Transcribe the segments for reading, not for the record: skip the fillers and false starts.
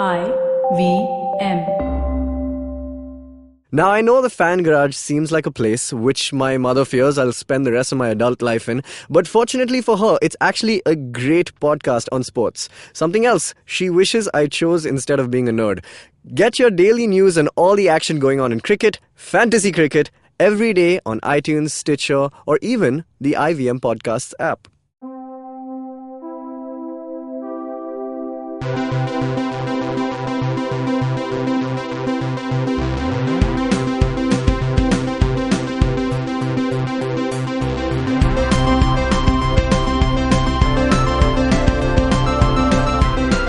IVM. Now, I know the fan garage seems like a place which my mother fears I'll spend the rest of my adult life in, but fortunately for her, it's actually a great podcast on sports. Something else she wishes I chose instead of being a nerd. Get your daily news and all the action going on in cricket, fantasy cricket, every day on iTunes, Stitcher, or even the IVM Podcasts app.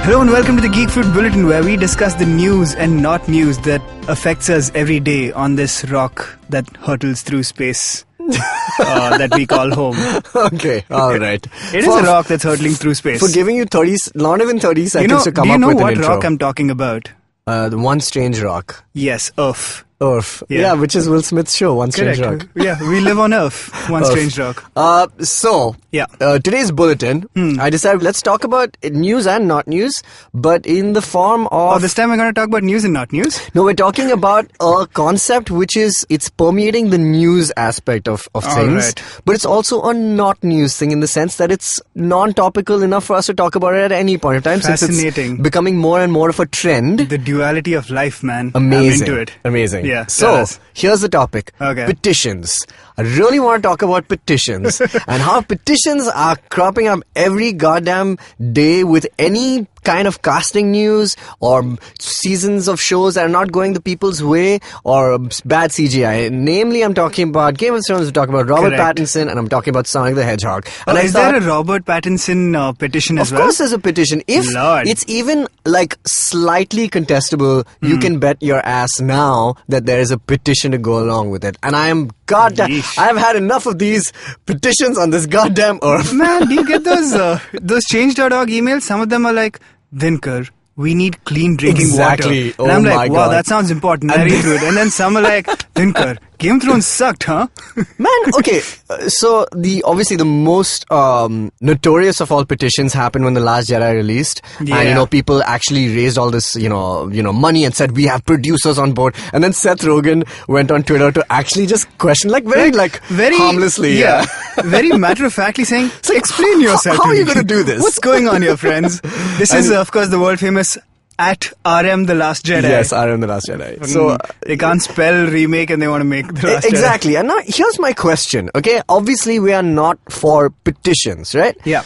Hello and welcome to the Geek Fruit Bulletin, where we discuss the news and not news that affects us every day on this rock that hurtles through space that we call home. Okay, alright. It is a rock that's hurtling through space. For giving you not even 30 seconds to come up with an intro. Do you know what rock I'm talking about? The One Strange Rock. Yes, Earth. Earth. Yeah, which is Will Smith's show, One Strange Rock. Yeah, we live on Earth, One Strange Rock. Today's bulletin, I decided let's talk about news and not news, but in the form of... Oh, this time we're going to talk about news and not news? No, we're talking about a concept which is, it's permeating the news aspect of things, right. But it's also a not news thing in the sense that it's non-topical enough for us to talk about it at any point of time. Fascinating. Since it's becoming more and more of a trend. The duality of life, man. Amazing. I'm into it. Amazing. Yeah, so, here's the topic. Okay. Petitions. I really want to talk about petitions and how petitions are cropping up every goddamn day with any kind of casting news or seasons of shows that are not going the people's way or bad CGI. Namely, I'm talking about Game of Thrones, I'm talking about Robert Pattinson, and I'm talking about Sonic the Hedgehog. And is there a Robert Pattinson petition as well? Of course there's a petition. If it's even like slightly contestable, you can bet your ass now that there is a petition to go along with it. And I am I've had enough of these petitions on this goddamn earth. Man, do you get those change.org emails? Some of them are like, Dinkar, we need clean drinking water. Oh, and I'm like, my wow, God. that sounds important. I read through it. And then some are like, Dinkar, Game of Thrones sucked, huh? Man, okay. So obviously the most notorious of all petitions happened when The Last Jedi released. Yeah. And, people actually raised all this, money and said, we have producers on board. And then Seth Rogen went on Twitter to actually just question, very harmlessly. Yeah. Very matter-of-factly saying, explain yourself. How are you going to do this? What's going on here, friends? This is, of course, the world famous at RM The Last Jedi. Yes, RM The Last Jedi. So they can't spell remake and they want to make The Last Jedi. Exactly. And now here's my question, okay? Obviously, we are not for petitions, right? Yeah.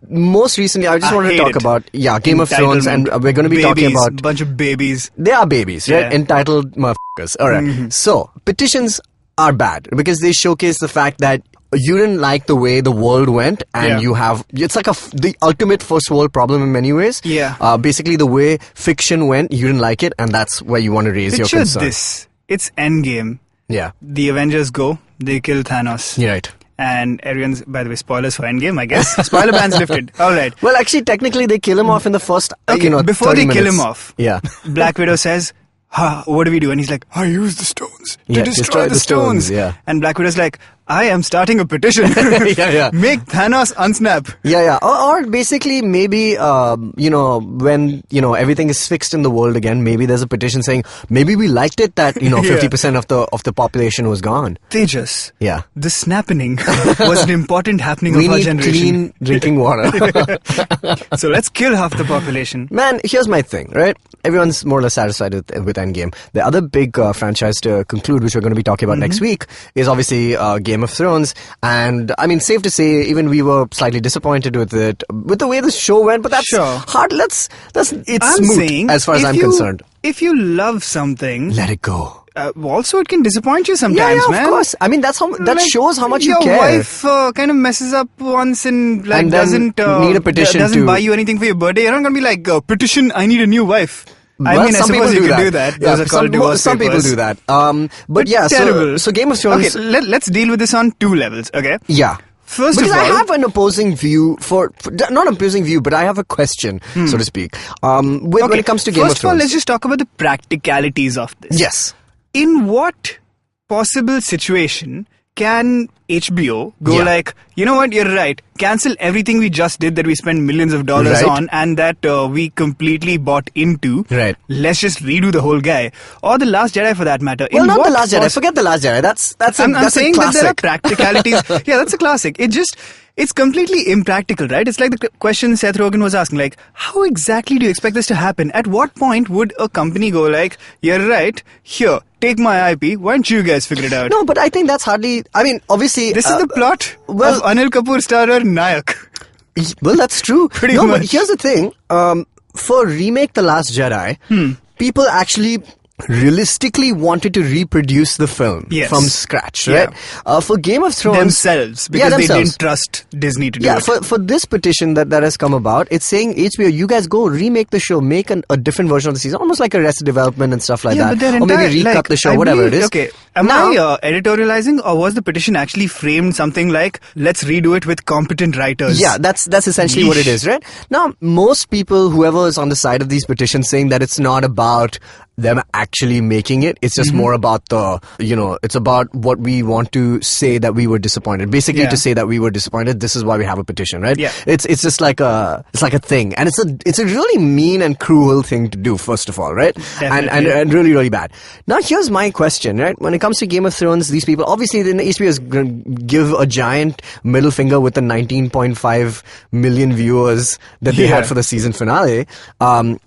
Most recently, I just wanted to talk about Game of Thrones, and we're going to be talking about... bunch of babies. They are babies, right? Yeah. Entitled motherfuckers. All right. So, petitions are bad because they showcase the fact that you didn't like the way the world went, and it's like the ultimate first world problem in many ways. Yeah. Basically, the way fiction went, you didn't like it, and that's where you want to raise your concern. This. It's Endgame. Yeah. The Avengers go, they kill Thanos. You're right. And everyone's, by the way, spoilers for Endgame, I guess. Spoiler ban's lifted. All right. Well, actually, technically, they kill him off in the first, before they kill him off. Yeah. Black Widow says, what do we do? And he's like, I use the stones to destroy the stones. Yeah. And Black Widow's like, I am starting a petition. Yeah. Make Thanos unsnap. Yeah. Or basically, maybe, when, everything is fixed in the world again, maybe there's a petition saying, maybe we liked it that, 50% of the population was gone. Tejas. Yeah. The snapping was an important happening of our generation. We need clean drinking water. So let's kill half the population. Man, here's my thing, right? Everyone's more or less satisfied with Endgame. The other big franchise to conclude, which we're going to be talking about next week, is obviously Game of Thrones. And I mean, safe to say, even we were slightly disappointed with the way the show went. But that's hard. It's smooth as far as I'm concerned. If you love something, let it go. Also, it can disappoint you sometimes, man. Of course. I mean, that shows how much you care. Your wife kind of messes up once and doesn't need a petition. Doesn't buy you anything for your birthday. You're not gonna be like, petition. I need a new wife. I suppose you can do that. Yeah, some people do that. But yeah, terrible. So Game of Thrones. Okay, let's deal with this on two levels. Okay. Yeah. First because of all, I have an opposing view not opposing view, but I have a question, so to speak. When it comes to Game of Thrones. First of all, let's just talk about the practicalities of this. Yes. In what possible situation can HBO go Yeah. like, you know what, you're right. Cancel everything we just did that we spent millions of dollars Right. on and that we completely bought into. Right. Let's just redo the whole guy. Or The Last Jedi for that matter. Well, In not what The Last Jedi. pos- Forget The Last Jedi. That's I'm a saying that there are classic. practicalities. Yeah, that's a classic. It's completely impractical, right? It's like the question Seth Rogen was asking, like, how exactly do you expect this to happen? At what point would a company go like, you're right, here, take my IP, why don't you guys figure it out? No, but I think that's hardly... I mean, obviously... This is the plot well- of Anil Kapoor starrer Nayak. Well, that's true. Pretty no, but much. here's the thing. For remake The Last Jedi, people actually realistically wanted to reproduce the film Yes. from scratch, Yeah. right? For Game of Thrones... Themselves, because they themselves. didn't trust Disney to do Yeah, it. for this petition that has come about, it's saying HBO, you guys go remake the show, make a different version of the season, almost like Arrested Development and stuff like Yeah, that. but their Or maybe entire, recut like, the show, I whatever believe- it is. Okay, am Now- I editorializing, or was the petition actually framed something like, let's redo it with competent writers? Yeah, that's essentially what it is, right? Now, most people, whoever is on the side of these petitions, saying that it's not about them actually making it. It's just more about it's about what we want to say that we were disappointed. Basically, Yeah. to say that we were disappointed. This is why we have a petition, right? Yeah. It's just like a thing, and it's a really mean and cruel thing to do. First of all, right? Definitely. And really really bad. Now, here's my question, right? When it comes to Game of Thrones, these people obviously the HBO is going to give a giant middle finger with the 19.5 million viewers that they Yeah. had for the season finale.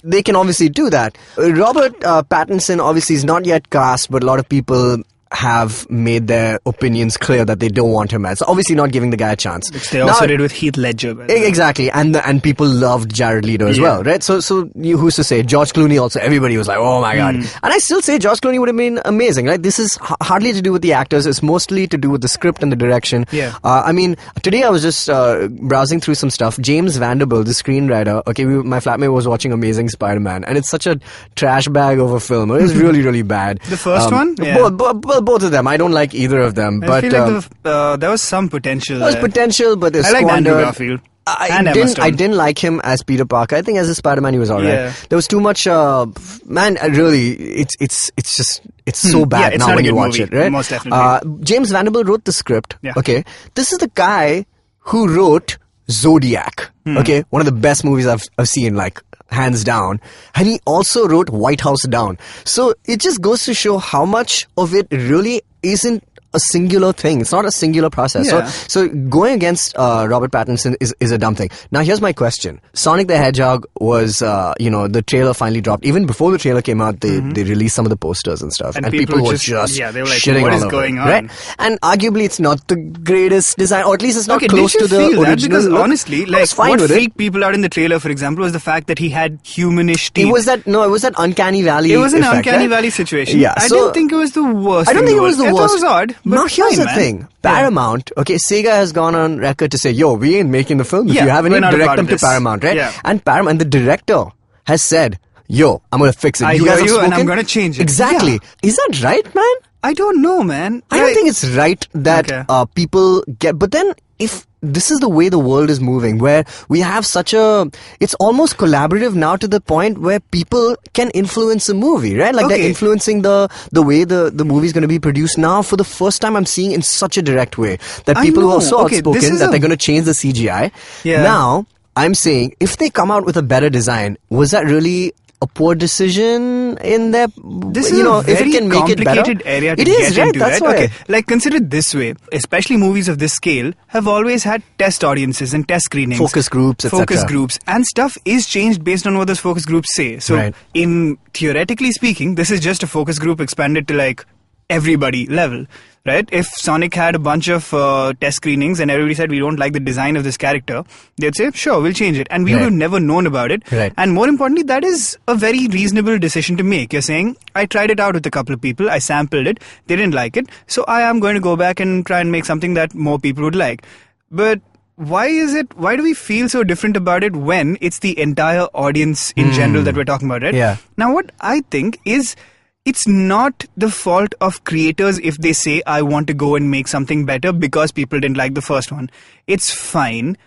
They can obviously do that. Robert Pattinson obviously is not yet cast, but a lot of people have made their opinions clear that they don't want him as. Obviously not giving the guy a chance. Which they also did with Heath Ledger. by the way. Exactly, and people loved Jared Leto as Yeah. well, right? So who's to say? George Clooney also, everybody was like, oh my god. And I still say George Clooney would have been amazing, right? This is hardly to do with the actors, it's mostly to do with the script and the direction. Yeah. I mean, today I was just browsing through some stuff. James Vanderbilt, the screenwriter, my flatmate was watching Amazing Spider-Man, and it's such a trash bag of a film. It was really, really bad. The first one? Yeah. Both of them. I don't like either of them. I But feel like there was some potential. there was there. potential, but they I like squandered. Andrew Garfield. I And Emma didn't. Stone. I didn't like him as Peter Parker. I think as a Spider-Man he was alright. Yeah. There was too much. Man, really, it's so bad it's now not a when you good watch movie, it, right? most definitely. James Vanderbilt wrote the script. Yeah. Okay, this is the guy who wrote Zodiac. Okay, one of the best movies I've seen, like hands down. And he also wrote White House Down. So it just goes to show how much of it really isn't a singular thing. It's not a singular process. Yeah. So going against Robert Pattinson is a dumb thing. Now here's my question. Sonic the Hedgehog was, the trailer finally dropped. Even before the trailer came out, they released some of the posters and stuff. And people were just they were like, shitting what all is over going it, on? right? And arguably it's not the greatest design, or at least it's not Okay, close did you to the feel that? original. Because look. honestly, I was fine what with freaked people out in the trailer, for example, was the fact that he had humanish teeth. It was that uncanny valley. It was an effect, uncanny right? valley situation. Yeah, I so- didn't think it was the worst. I don't in think the it was the world. worst. I thought it was odd. But Now here's fine, the man. thing. Paramount, okay, Sega has gone on record to say, yo, we ain't making the film. If Yeah, you have any, we're not a direct part them of to this. Paramount, right? Yeah. And Paramount, the director has said, yo, I'm gonna fix it. I you hear guys have you and spoken? I'm gonna change it. Exactly. Yeah. Is that right, man? I don't know, man. I don't think it's right that Okay. people get... But then, if this is the way the world is moving, where we have such a... It's almost collaborative now to the point where people can influence a movie, right? Like they're Okay. influencing the way the movie is going to be produced now. For the first time, I'm seeing in such a direct way that I people who know. are so Okay, this outspoken is that a- they're going to change the CGI. Yeah. Now, I'm saying, if they come out with a better design, was that really... a poor decision in their, This is a if very it can make it better. complicated area to It is, get right? into, That's right? why. Okay, like consider it this way, especially movies of this scale have always had test audiences and test screenings. Focus groups, etc. Focus groups. And stuff is changed based on what those focus groups say. So, Right. in theoretically speaking, this is just a focus group expanded to like everybody level, right? If Sonic had a bunch of test screenings and everybody said we don't like the design of this character, they'd say, sure, we'll change it. And we would have never known about it. Right. And more importantly, that is a very reasonable decision to make. You're saying, I tried it out with a couple of people, I sampled it, they didn't like it, so I am going to go back and try and make something that more people would like. But why do we feel so different about it when it's the entire audience in general that we're talking about, right? Yeah. Now, what I think is, it's not the fault of creators if they say, I want to go and make something better because people didn't like the first one. It's fine.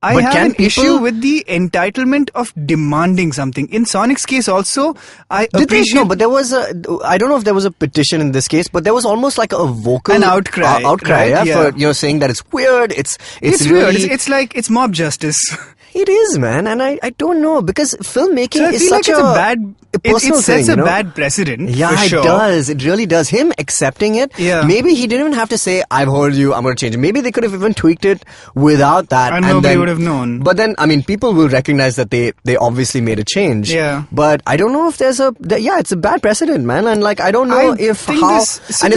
I But have can an people- issue with the entitlement of demanding something. In Sonic's case also, I appreciate... No, but there was I don't know if there was a petition in this case, but there was almost like a vocal... An outcry, outcry, right? for, saying that it's weird, it's weird. really... It's like, it's mob justice. It is, man, and I don't know, because filmmaking So I is feel such like it's a personal it sets thing, a bad precedent. Yeah, for sure. it does. It really does. Him accepting it, Yeah. maybe he didn't even have to say, I've heard you, I'm going to change it. Maybe they could have even tweaked it without that. And nobody would have known. But then, I mean, people will recognize that they obviously made a change. Yeah. But I don't know if there's it's a bad precedent, man. And like, I don't know if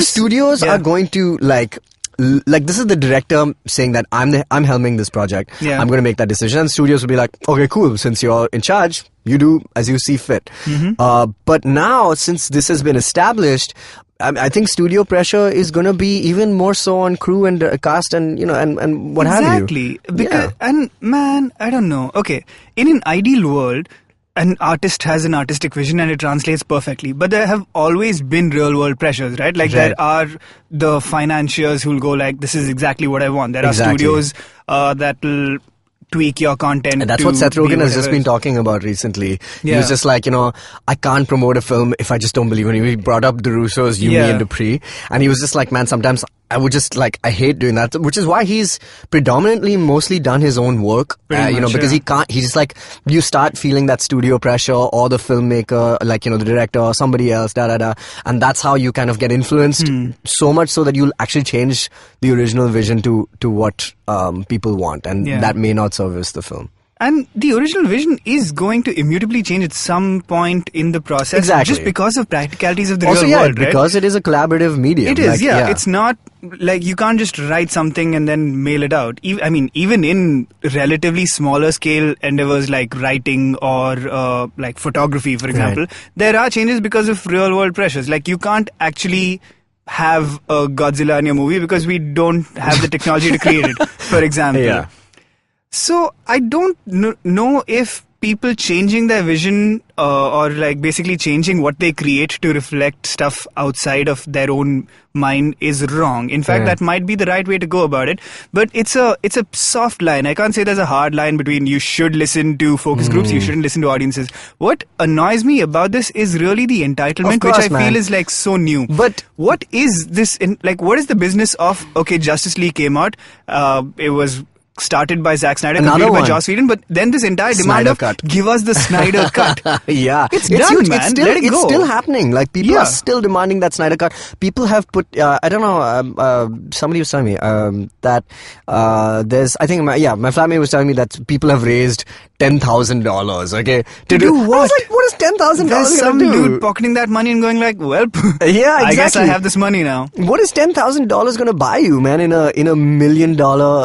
studios are going to like this is the director saying that I'm helming this project. Yeah. I'm going to make that decision. And studios will be like, okay, cool. Since you're in charge, you do as you see fit. Mm-hmm. But now, since this has been established, I think studio pressure is going to be even more so on crew and cast and and what have you. Exactly. Because and man, I don't know. Okay, in an ideal world, an artist has an artistic vision and it translates perfectly. But there have always been real world pressures, right? Like there are the financiers who will go like, this is exactly what I want. There are studios that will tweak your content. And that's what Seth Rogen has just been talking about recently. He was just like, I can't promote a film if I just don't believe in it. He brought up the Russos, Yumi and Dupree. And he was just like, man, sometimes I would just like, I hate doing that. Which is why he's mostly done his own work. Because he can't, he's just like, you start feeling that studio pressure or the filmmaker, like, the director or somebody else, and that's how you kind of get influenced so much so that you'll actually change the original vision to what people want. And that may not service the film. And the original vision is going to immutably change at some point in the process. Exactly. Just because of practicalities of the also, real world, right? Because it is a collaborative medium. It is, It's not like you can't just write something and then mail it out. Even in relatively smaller scale endeavors like writing or like photography, for example, there are changes because of real world pressures. Like you can't actually have a Godzilla in your movie because we don't have the technology to create it, for example. Yeah. So I don't know if people changing their vision or like basically changing what they create to reflect stuff outside of their own mind is wrong. In fact, that might be the right way to go about it. But it's a soft line. I can't say there's a hard line between you should listen to focus groups, you shouldn't listen to audiences. What annoys me about this is really the entitlement, which I feel is like so new. But what is this? What is the business of, okay, Justice League came out, it was started by Zack Snyder, completed by Joss Whedon, but then this entire demand of give us the Snyder cut. It's done, huge. man. Let it go. It's still happening. Like people are still demanding that Snyder cut. People have put. I don't know. Somebody was telling me that there's. I think my flatmate was telling me that people have raised $10,000. Okay, to do what? I was like, what is $10,000? There's some dude pocketing that money and going like, well, yeah, exactly. I guess I have this money now. What is $10,000 going to buy you, man? In a $1 million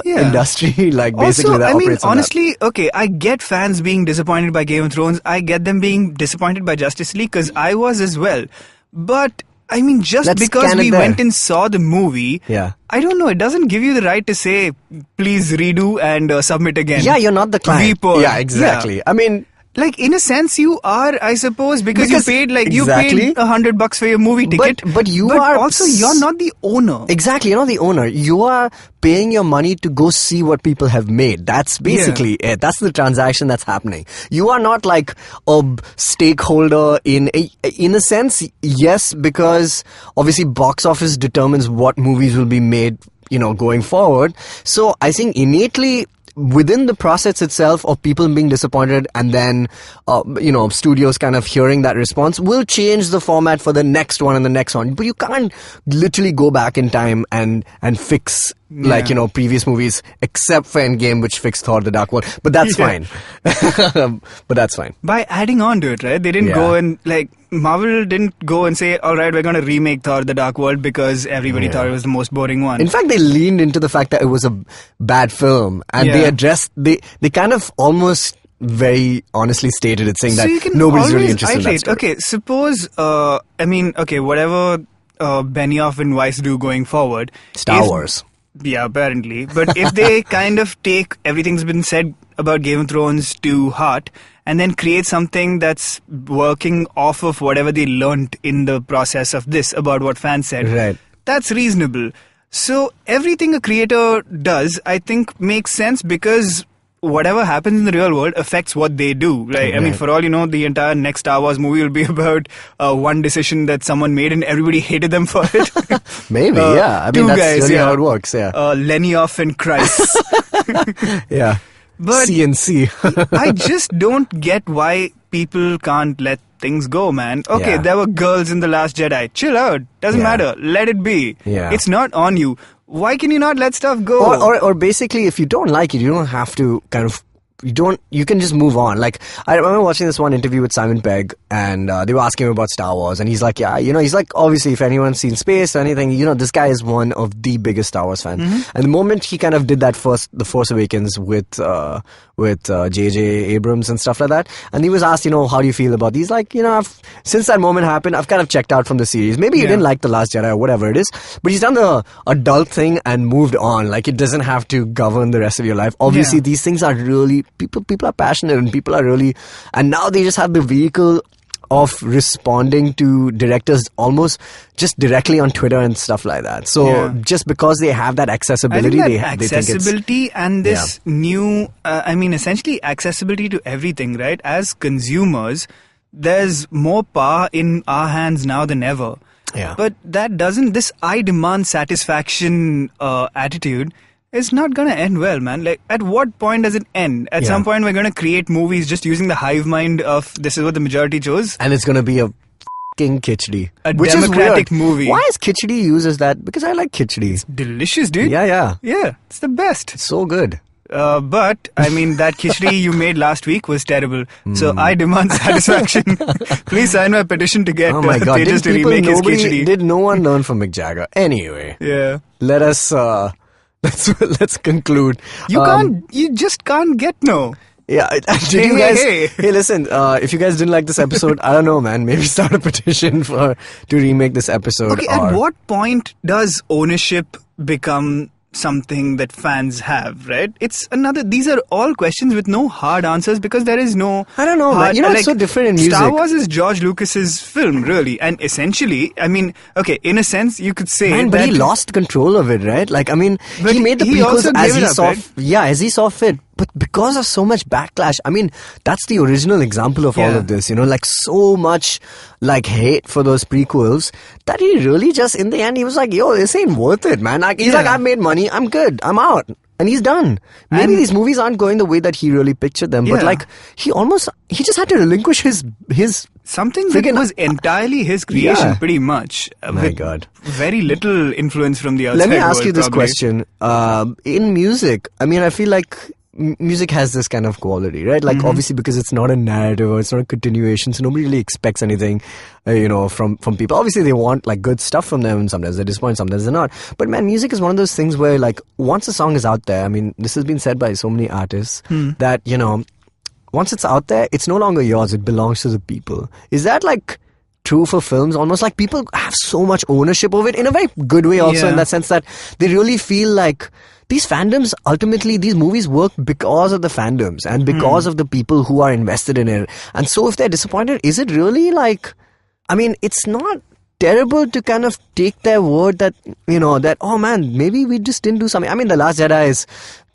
industry. Like basically also, that operates on honestly, okay, I get fans being disappointed by Game of Thrones. I get them being disappointed by Justice League because I was as well. But because we went and saw the movie, I don't know, it doesn't give you the right to say, please redo and submit again. Yeah, you're not the client. Yeah, exactly. I mean, like, in a sense, you are, I suppose, because you paid $100 for your movie ticket. But you're not the owner. Exactly, you're not the owner. You are paying your money to go see what people have made. That's basically it. That's the transaction that's happening. You are not like a stakeholder in a sense, yes, because obviously box office determines what movies will be made, going forward. So I think innately, within the process itself of people being disappointed and then, studios kind of hearing that response will change the format for the next one and the next one. But you can't literally go back in time and fix previous movies, except for Endgame, which fixed Thor: The Dark World. But that's fine. But that's fine. By adding on to it, right? They didn't go and Marvel didn't go and say, all right, we're going to remake Thor: The Dark World because everybody thought it was the most boring one. In fact, they leaned into the fact that it was a bad film, and they addressed, they kind of almost very honestly stated it, saying that nobody's really interested in that story. Okay, suppose, whatever Benioff and Weiss do going forward. Star Wars. Yeah, apparently. But if they kind of take everything's been said about Game of Thrones to heart and then create something that's working off of whatever they learnt in the process of this about what fans said, that's reasonable. So everything a creator does, I think, makes sense because whatever happens in the real world affects what they do. Right? I mean, for all you know, the entire next Star Wars movie will be about one decision that someone made and everybody hated them for it. Maybe, yeah. I mean, that's guys, really how it works, yeah. Lenioff and Christ. Yeah. But CNC. I just don't get why people can't let things go, man. Okay, there were girls in The Last Jedi. Chill out. Doesn't matter. Let it be. Yeah. It's not on you. Why can you not let stuff go? Or basically, if you don't like it, you don't have to kind of... You can just move on. Like, I remember watching this one interview with Simon Pegg, and they were asking him about Star Wars, and he's like, yeah, he's like, obviously, if anyone's seen space or anything, this guy is one of the biggest Star Wars fans. And the moment he kind of did that The Force Awakens with J.J. Abrams and stuff like that, and he was asked, how do you feel about these? Like, since that moment happened, I've kind of checked out from the series. Maybe he didn't like The Last Jedi or whatever it is, but he's done the adult thing and moved on. Like, it doesn't have to govern the rest of your life. Obviously, these things are really... People are passionate, and people are really... And now they just have the vehicle of responding to directors almost just directly on Twitter and stuff like that. So just because they have that accessibility, I think they think it's... accessibility and this new... essentially accessibility to everything, right? As consumers, there's more power in our hands now than ever. Yeah. But that doesn't... This I demand satisfaction attitude... It's not going to end well, man. Like, at what point does it end? At some point, we're going to create movies just using the hive mind of this is what the majority chose. And it's going to be a f***ing khichdi. Which democratic movie. Why is khichdi used as that? Because I like khichdi. It's delicious, dude. Yeah. Yeah, it's the best. It's so good. But, that khichdi you made last week was terrible. So I demand satisfaction. Please sign my petition to get Tejas to remake his khichdi. Did no one learn from Mick Jagger? Anyway. Yeah. Let us... Let's conclude. You just can't get no. Yeah, hey, listen, if you guys didn't like this episode, I don't know, man, maybe start a petition to remake this episode. Okay, at what point does ownership become something that fans have, right? These are all questions with no hard answers because there is no... I don't know, man. It's so different in music. Star Wars is George Lucas's film, really. And essentially, in a sense, you could say but he lost control of it, right? Like, he made the prequels as he saw fit. But because of so much backlash, that's the original example of all of this, like so much hate for those prequels that he really just, in the end, he was like, yo, this ain't worth it, man. He's like, I've made money, I'm good, I'm out. And he's done. Maybe these movies aren't going the way that he really pictured them, but he just had to relinquish his something that was entirely his creation, pretty much. My God. Very little influence from the outside. Let me ask you this question. In music, I feel like music has this kind of quality, right? Like, obviously, because it's not a narrative or it's not a continuation, so nobody really expects anything, from people. Obviously, they want, good stuff from them, and sometimes they're disappointed, sometimes they're not. But, man, music is one of those things where, once a song is out there, this has been said by so many artists, that, once it's out there, it's no longer yours, it belongs to the people. Is that, true for films? Almost like people have so much ownership of it in a very good way also, in that sense that they really feel like these fandoms, ultimately, these movies work because of the fandoms and because of the people who are invested in it. And so if they're disappointed, is it really it's not terrible to kind of take their word that, oh man, maybe we just didn't do something. The Last Jedi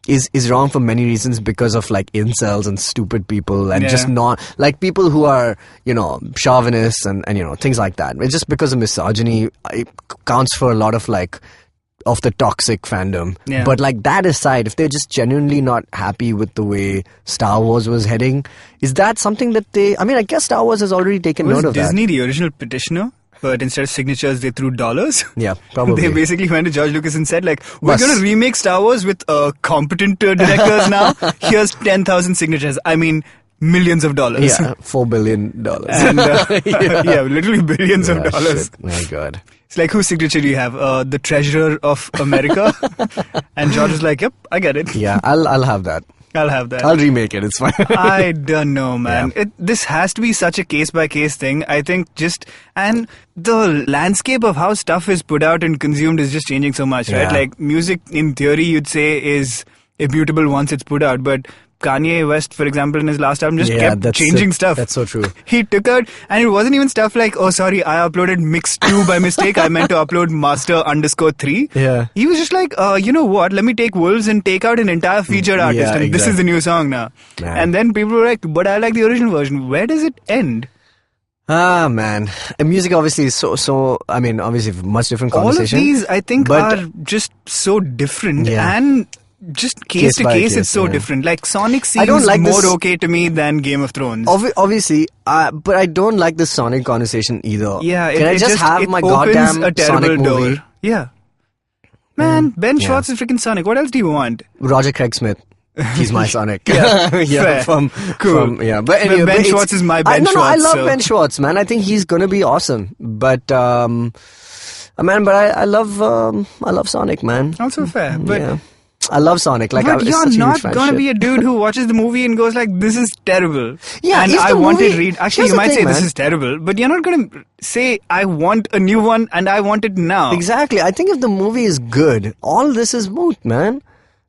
is wrong for many reasons because of incels and stupid people and just not people who are chauvinists and things like that. It's just because of misogyny. It counts for a lot of of the toxic fandom. But that aside, if they're just genuinely not happy with the way Star Wars was heading, is that something that they... I guess Star Wars has already taken note of Disney that. the original petitioner? But instead of signatures, they threw dollars. Yeah, probably. They basically went to George Lucas and said, we're going to remake Star Wars with competent directors now. Here's 10,000 signatures. Millions of dollars. Yeah, $4 billion. And, literally billions of dollars. Shit. My God. It's whose signature do you have? The Treasurer of America? And George was like, yep, I get it. Yeah, I'll have that. I'll have that. I'll remake it. It's fine. I don't know, man. Yeah. This has to be such a case-by-case thing. I think and the landscape of how stuff is put out and consumed is just changing so much, right? Music, in theory, you'd say is immutable once it's put out, but Kanye West, for example, in his last album, just kept changing stuff. That's so true. He took out, and it wasn't even stuff like, oh, sorry, I uploaded mix 2 by mistake. I meant to upload master_3. Yeah. He was just like, you know what? Let me take Wolves and take out an entire featured artist, and this is the new song now. Man. And then people were like, but I like the original version. Where does it end? Ah, man. Music obviously is so I mean, obviously much different conversation. All of these, I think, are just so different and just case to case, it's so different. Like Sonic seems more okay to me than Game of Thrones. Obviously, but I don't like the Sonic conversation either. Yeah, Can I just have my goddamn Sonic movie? Yeah. Man, Ben Schwartz is freaking Sonic. What else do you want? Roger Craig Smith. He's my Sonic. Fair. But anyway, Ben Schwartz is my Ben Schwartz. I love Ben Schwartz, man. I think he's gonna be awesome. But I love Sonic, man. Also fair, but I love Sonic. Like, but you're not gonna be a dude who watches the movie and goes like, "This is terrible." Yeah, and I want it read. Actually, you might say this is terrible, but you're not gonna say, "I want a new one and I want it now." Exactly. I think if the movie is good, all this is moot, man.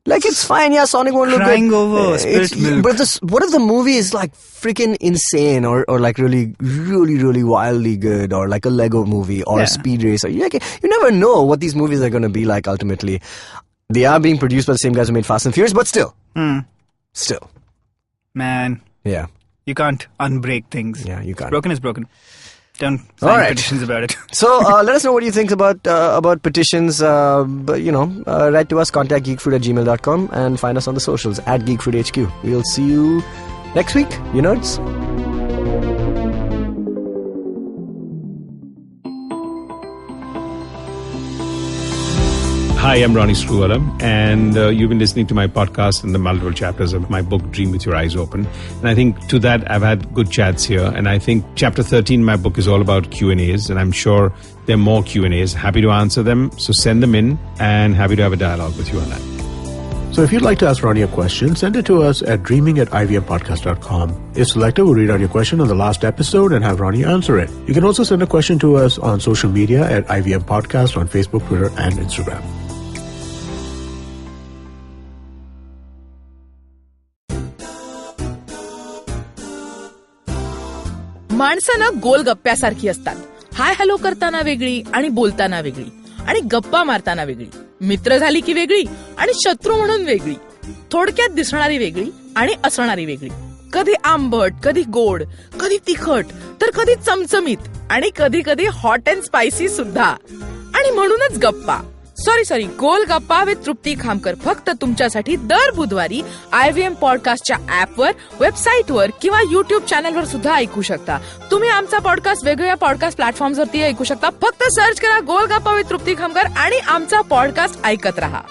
Like, it's fine, Sonic won't look good. Crying over spilt milk. But what if the movie is like freaking insane or like really, really, really wildly good, or like a Lego movie or a Speed Racer? You never know what these movies are going to be like ultimately. They are being produced by the same guys who made Fast and Furious, but still. Still. Man. Yeah. You can't unbreak things. Yeah, you can't. Broken is broken. Don't sign petitions about it. So let us know what you think about petitions. Write to us, contact geekfruit@gmail.com, and find us on the socials @geekfruithq. We'll see you next week, you nerds. Hi, I'm Ronnie Screwella, and you've been listening to my podcast and the multiple chapters of my book, Dream With Your Eyes Open. And I think to that, I've had good chats here. And I think chapter 13, my book, is all about Q&As, and I'm sure there are more Q&As. Happy to answer them, so send them in, and happy to have a dialogue with you on that. So if you'd like to ask Ronnie a question, send it to us at dreaming@ivmpodcast.com. If selected, we'll read out your question on the last episode and have Ronnie answer it. You can also send a question to us on social media at IVM Podcast on Facebook, Twitter, and Instagram. माणसं गोलगप्प्यासारखी असतात. Hi hello करताना वेगळी आणि बोलताना वेगळी आणि गप्पा मारताना वेगळी, मित्र झाली की वेगळी आणि शत्रू म्हणून वेगळी, थोडक्यात दिसणारी वेगळी आणि असणारी वेगळी, कधी आंबट, कधी गोड, कधी तिखट, तर कधी चमचमीत आणि कधी कधी हॉट अँड स्पायसी सुद्धा. आणि म्हणूनच गप्पा गोल गप्पा विथ तृप्ती खामकर फक्त तुमच्यासाठी दर बुधवारी IVM पॉडकास्टच्या ऍपवर, वेबसाईटवर किंवा युट्यूब चॅनलवर सुद्धा ऐकू शकता. तुम्ही आमचा पॉडकास्ट वेगवेगळ्या पॉडकास्ट प्लॅटफॉर्मवरती ऐकू शकता. फक्त सर्च करा गोल गप्पा विथ तृप्ती खामकर आणि आमचा पॉडकास्ट ऐकत रहा.